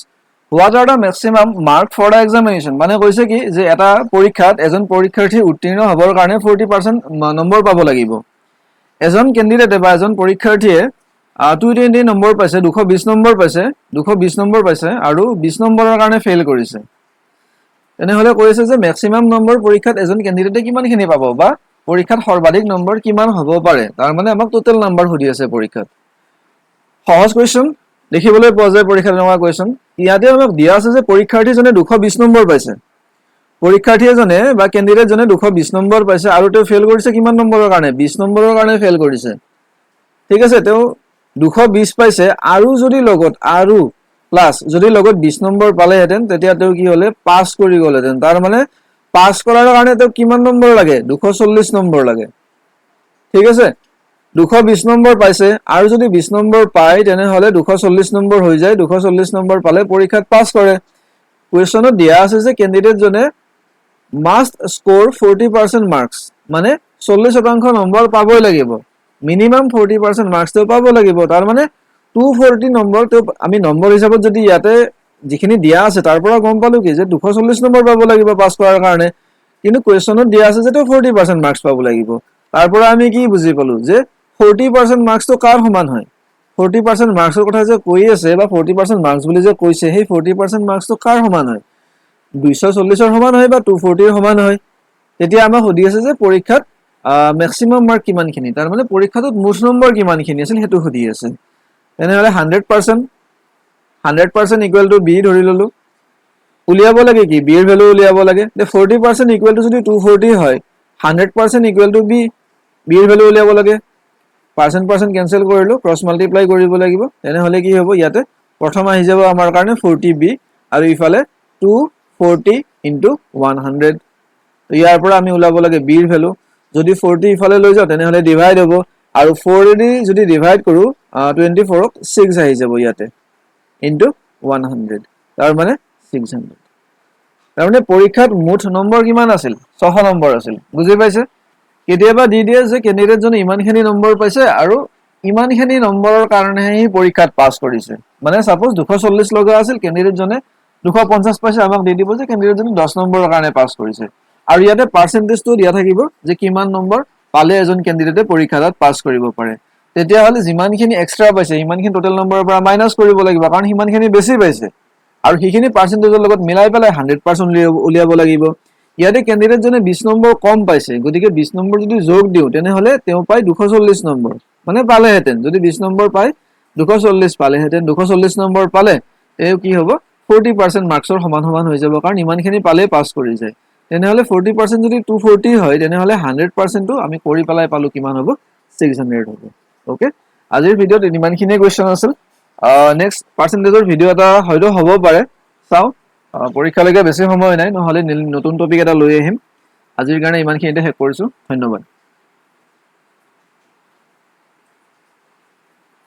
what are the maximum mark for the examination মানে কৈছে কি যে এটা পৰীক্ষাত এজন পৰীক্ষাৰ্থী উত্তীৰ্ণ হ'বৰ কাৰণে 40% নম্বৰ পাব লাগিব এজন ক্যান্ডিডেট বা এজন পৰীক্ষাৰ্থীয়ে 220 নম্বৰ পাইছে 220 নম্বৰ পাইছে আৰু 20 নম্বৰৰ কাৰণে ফেইল কৰিছে এনেহলে কৈছে যে ম্যাক্সিমাম নম্বৰ পৰীক্ষাত এজন ক্যান্ডিডেটে কিমানখিনি পাব বা পৰীক্ষাত সৰ্বাধিক নম্বৰ কিমান হ'ব পাৰে তাৰ মানে আমাক টোটাল নম্বৰ সুধি আছে পৰীক্ষাত সহজ কোৱেশ্চন দেখিবলৈ পোৱা যায় পৰীক্ষাত এনেকুৱা কোৱেশ্চন ইয়াতে আমাক দিয়া আছে যে পৰীক্ষাৰ্থীজনে 220 নম্বৰ পাইছে পৰীক্ষাৰ্থী এজনে বা ক্যান্ডিডেট জনে 220 নম্বৰ পাইছে আৰু তেওঁ ফেইল কৰিছে কিমান নম্বৰৰ কাৰণে 20 নম্বৰৰ কাৰণে ফেইল কৰিছে ঠিক আছে তেওঁ 220 পাইছে আৰু যদি লগত আৰু প্লাস যদি লগত 20 নম্বৰ পালে হেতেন তেতিয়া তেওঁ কি হলে পাস কৰি গলেতেন তাৰ মানে পাস কৰাৰ কাৰণে তেওঁ কিমান নম্বৰ লাগে 240 নম্বৰ লাগে ঠিক আছে 220 নম্বৰ পাইছে আৰু যদি 20 নম্বৰ পায় তেনে হলে 240 নম্বৰ হৈ যায় 240 নম্বৰ পালে পৰীক্ষাত পাস কৰে কোৱেশ্চনত দিয়া আছে যে ক্যান্ডিডেট জনে must score 40% marks মানে 40% নম্বৰ পাবই লাগিব মিনিমাম 40% মাৰ্কস তো পাবো লাগিব তাৰ মানে 240 নম্বৰ তো আমি নম্বৰ হিসাবত যদি ইয়াতে যিখিনি দিয়া আছে তাৰ পৰা গম পালো কি যে 240 নম্বৰ পাবো লাগিব পাস কৰাৰ কাৰণে কিন্তু কোৱেশ্চনত দিয়া আছে যে তো 40% মাৰ্কস পাবো লাগিব তাৰ পৰা আমি কি বুজি পালো যে 40% মাৰ্কস তো কাৰ সমান হয় 40% মাৰ্কসৰ কথা যে কৈ আছে বা 40% মাৰ্কস বুলি যে কৈছে সেই 40% মাৰ্কস তো কাৰ সমান হয় 240 ৰ সমান হয় বা 240 ৰ সমান হয় তেতিয়া আমাক সুধি আছে যে পৰীক্ষাত ম্যাক্সিমাম মাৰ্ক কিমানখিনি তাৰ মানে পৰীক্ষাটোত মুঠ নম্বৰ কিমানখিনি আছিল হেতু সুধি আছে তেনেহলে 100% ইকুৱেল টু b ধৰি ললো উলিয়াব লাগে কি b এৰ ভ্যালু উলিয়াব লাগে যে 40% ইকুৱেল টু যদি 240 হয় 100% ইকুৱেল টু b b এৰ ভ্যালু উলিয়াব লাগে পাৰ্সেন্ট ক্যান্সেল কৰিলো ক্ৰস মাল্টিপ্লাই কৰিব লাগিব তেনেহলে কি হ'ব ইয়াতে প্ৰথম আহি যাব আমাৰ কাৰণে 40b আৰু ইফালে 240 * 100 তো ইয়াৰ পৰা আমি উলাব লাগে b এর ভ্যালু যদি 40 ইফালে লৈ যাও তেনেহলে ডিভাইড হ'ব আৰু 4 দি যদি ডিভাইড কৰো 24 ক 6 আহি যাব ইয়াতে into 100 তাৰ মানে 600 তাৰ মানে পৰীক্ষাত মুঠ নম্বৰ কিমান আছিল 6 নম্বৰ আছিল বুজি পাইছে কেতিয়াবা দি দিয়ে যে ক্যান্ডিডেট জনে ইমানখিনি নম্বৰ পাইছে আৰু ইমানখিনি নম্বৰৰ কাৰণে হি পৰীক্ষাত পাস কৰিছে মানে সাপোজ 240 লগা আছিল ক্যান্ডিডেট জনে 250 পাইছে আমাক দি দিব যে ক্যান্ডিডেট জনে 10 নম্বৰৰ কাৰণে পাস কৰিছে আৰু ইয়াতে পাৰ্সেন্টেজ তো দিয়া থাকিব যে কিমান নম্বৰ পালে এজন ক্যান্ডিডেটে পৰীক্ষাত পাস কৰিব পাৰে তেতিয়া হলে যিমানখিনি এক্সট্ৰা পাইছে ইমানখিনি টোটাল নম্বৰৰ পৰা মাইনাস কৰিব লাগিব কাৰণ হিমানখিনি বেছি পাইছে আৰু হিখিনি পাৰ্সেন্টেজৰ লগত মিলাই পেলাই 100% উলিয়াব লাগিব ইয়াতে ক্যান্ডিডেট জনে 20 নম্বৰ কম পাইছে গতিকে 20 নম্বৰ যদি যোগ দিও তেনে হলে তেও পাই 240 নম্বৰ মানে পালে হেতেন যদি 20 নম্বৰ পাই 240 পালে হেতেন 240 নম্বৰ পালে এও কি হ'ব 40% মাৰ্কসৰ সমান হৈ যাব কাৰণ ইমানখিনি পালে পাস কৰি যায় তেনেহলে 40% যদি 240 হয় তেনেহলে 100% টো আমি কৰি পেলাই পালো কিমান হ'ব 600 হ'ব ওকে আজিৰ ভিডিওত ইমানখিনি কোৱেশ্চন আছিল নেক্সট পাৰ্সেন্টেজৰ ভিডিও এটা হয়তো হ'ব পাৰে চাও পৰীক্ষালৈকে বেছি সময় নাই নহলে নতুন টপিক এটা লৈ আহিম আজিৰ কাৰণে ইমানখিনিতে শেষ কৰিছো ধন্যবাদ